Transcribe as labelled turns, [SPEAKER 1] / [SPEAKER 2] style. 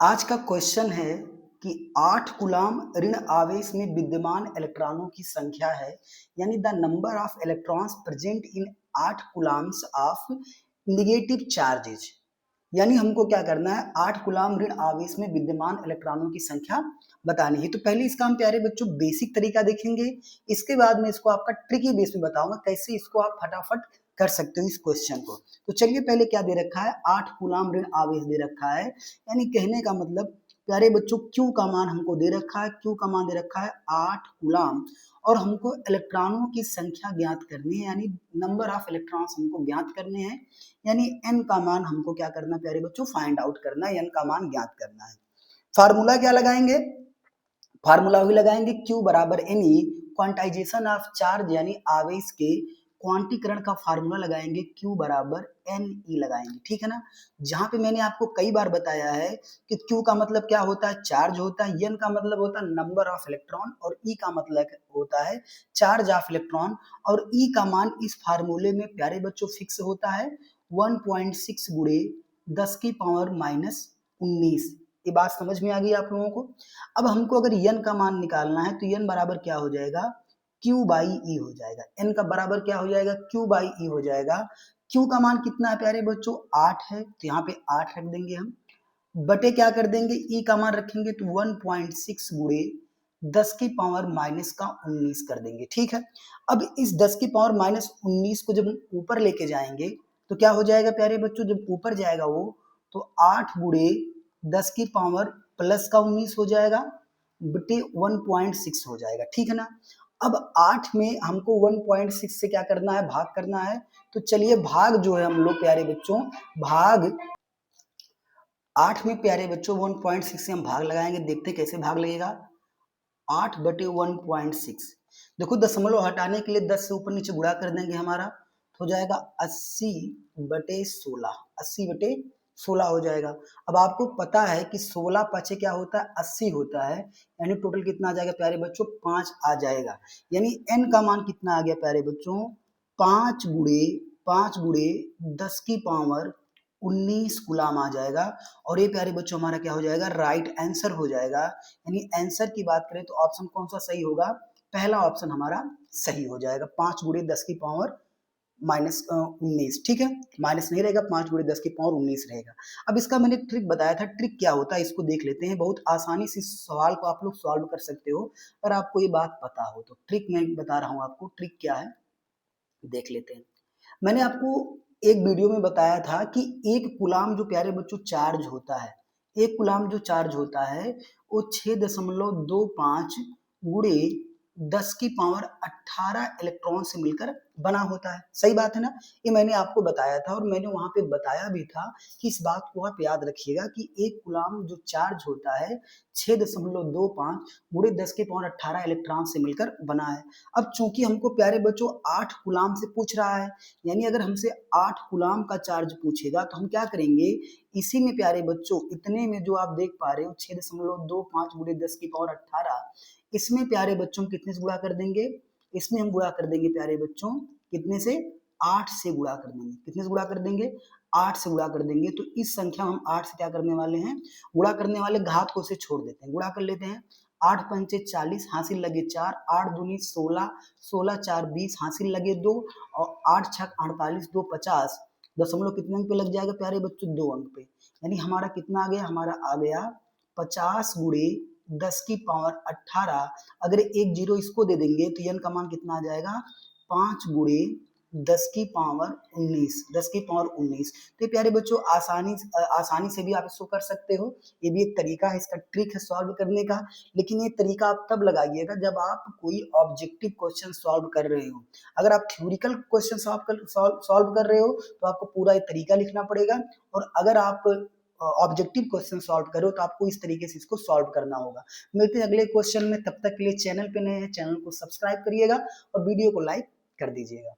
[SPEAKER 1] आज का क्वेश्चन है कि 8 कूलाम ऋण आवेश में विद्यमान इलेक्ट्रॉनों की संख्या है, यानी the number of electrons present in 8 coulombs of negative charges. यानी हमको क्या करना है, 8 कूलाम ऋण आवेश में विद्यमान इलेक्ट्रॉनों की संख्या बतानी है। तो पहले इसका हम प्यारे बच्चों बेसिक तरीका देखेंगे, इसके बाद में इसको आपका ट्रिकी बेस में बताऊंगा कैसे इसको आप फटाफट कर सकते हो इस क्वेश्चन को। तो चलिए पहले क्या दे रखा है, 8 कूलाम ऋण आवेश दे रखा है, यानी कहने का मतलब प्यारे बच्चों क्यू का मान हमको दे रखा है, क्यू का मान दे रखा है 8 कूलाम, और हमको इलेक्ट्रॉनों की संख्या ज्ञात करनी है, यानी नंबर ऑफ इलेक्ट्रॉन्स हमको ज्ञात करने हैं, यानी एन का मान हमको क्या करना है प्यारे बच्चों, फाइंड आउट करना है, एन का मान ज्ञात करना है। फार्मूला क्या लगाएंगे, फार्मूला भी लगाएंगे क्यू बराबर n e, quantisation of charge यानी आवेश के क्वांटीकरण का फार्मूला लगाएंगे क्यू बराबर एन ई लगाएंगे, ठीक है ना। जहां पे मैंने आपको कई बार बताया है कि क्यू का मतलब क्या होता है, चार्ज होता है, एन का मतलब होता है नंबर ऑफ इलेक्ट्रॉन, और ई का मतलब होता है चार्ज ऑफ इलेक्ट्रॉन, और ई का मान इस फार्मूले में प्यारे बच्चों फिक्स होता है 1.6 गुणे 10 की पावर माइनस 19। ये बात समझ में आ गई आप लोगों को। अब हमको अगर n का मान निकालना है तो n बराबर क्या हो जाएगा, q बाई ई हो जाएगा। n का बराबर क्या हो जाएगा, q बाई ई हो जाएगा। q का मान कितना है प्यारे बच्चों, 8 है, तो यहाँ पे 8 रख देंगे हम, बटे क्या कर देंगे, e का मान रखेंगे तो 1.6 गुणे 10 की पावर माइनस का 19 कर देंगे, ठीक है। अब इस 10 की पावर माइनस 19 को जब ऊपर लेके जाएंगे तो क्या हो जाएगा प्यारे बच्चों, जब ऊपर जाएगा वो तो 8 गुणे 10 की पावर प्लस का 19 हो जाएगा, बटे 1.6 हो जाएगा, ठीक है ना। अब 8 में हमको 1.6 से क्या करना है, भाग करना है। तो चलिए भाग जो है हम लोग प्यारे बच्चों, भाग 8 में प्यारे बच्चों 1.6 से हम भाग लगाएंगे, देखते कैसे भाग लगेगा। 8 बटे 1.6, देखो दशमलव हटाने के लिए 10 से ऊपर नीचे गुणा कर देंगे हमारा, तो हो जाएगा 80 बटे 16, 80 बटे 16 हो जाएगा। अब आपको पता है कि 16 पचे क्या होता है, 80 होता है, यानी टोटल कितना आ जाएगा प्यारे बच्चों, 5 आ जाएगा। यानी n का मान कितना आ गया प्यारे बच्चों, 5 गुणे 10 की पावर 19 गुलाम आ जाएगा, और ये प्यारे बच्चों हमारा क्या हो जाएगा, राइट आंसर हो जाएगा। यानी आंसर की बात करें तो ऑप्शन कौन सा सही होगा, पहला ऑप्शन हमारा सही हो जाएगा, 5 गुणे 10 की पावर माइनस 19, ठीक है, माइनस नहीं रहेगा, 5 गुणे 10 की पावर 19 रहेगा। अब इसका मैंने ट्रिक बताया था, ट्रिक क्या होता है इसको देख लेते हैं, बहुत आसानी से इस सवाल को आप लोग सॉल्व कर सकते हो अगर आपको ये बात पता हो तो। ट्रिक मैं बता रहा हूँ आपको, ट्रिक क्या है देख लेते हैं। मैंने आपको एक वीडियो में बताया था कि एक कूलाम जो प्यारे बच्चों चार्ज होता है, एक कूलाम जो चार्ज होता है वो 6.25 गुणे 10 की पावर 18 इलेक्ट्रॉन से मिलकर बना होता है, सही बात है ना। ये मैंने आपको बताया था, और मैंने वहां पे बताया भी था कि इस बात को आप याद रखिएगा कि एक कूलाम जो चार्ज होता है 6.25 गुणे 10 की पावर 18 इलेक्ट्रॉन से मिलकर बना है। अब चूंकि हमको प्यारे बच्चों 8 कूलाम से पूछ रहा है, यानी अगर हमसे 8 कूलाम का चार्ज पूछेगा तो हम क्या करेंगे, इसी में प्यारे बच्चों इतने में जो आप देख पा रहे हो 6.25 गुणे 10 की पावर 18, इसमें प्यारे बच्चों कितने से गुणा कर देंगे, इसमें हम गुणा कर देंगे प्यारे बच्चों कितने से, 8 से गुणा कर देंगे, कितने से गुणा कर देंगे, 8 से गुणा कर देंगे। तो इस संख्या हम 8 से क्या करने वाले हैं, गुणा करने वाले घात को से छोड़ देते हैं, गुणा कर लेते हैं। 8 पंचे 40, हासिल लगे 4, 8 दूनी 16, 16 4 20, हासिल लगे 2, और 8 छक 48, 2 50, दशमलव कितने अंक पे लग जाएगा प्यारे बच्चों, 2 अंक पे। यानी हमारा कितना आ गया, हमारा आ गया 50 गुणे 10 की पावर 18। अगर एक जीरो इसको दे देंगे तो n का मान कितना आ जाएगा, 5 गुणे 10 की पावर 19, 10 की पावर 19। तो ये प्यारे बच्चों आसानी से भी आप इसको कर सकते हो, ये भी एक तरीका है, इसका ट्रिक है सॉल्व करने का। लेकिन ये तरीका आप तब लगाइएगा जब आप कोई ऑब्जेक्टिव क्वेश्चन सॉल्व कर रहे हो। अगर आप थ्योरिकल क्वेश्चन सॉल्व कर रहे हो तो आपको पूरा ये तरीका लिखना पड़ेगा, और अगर आप ऑब्जेक्टिव क्वेश्चन सॉल्व करो तो आपको इस तरीके से इसको सॉल्व करना होगा। मिलते हैं अगले क्वेश्चन में, तब तक के लिए चैनल पे नए हैं, चैनल को सब्सक्राइब करिएगा और वीडियो को लाइक कर दीजिएगा।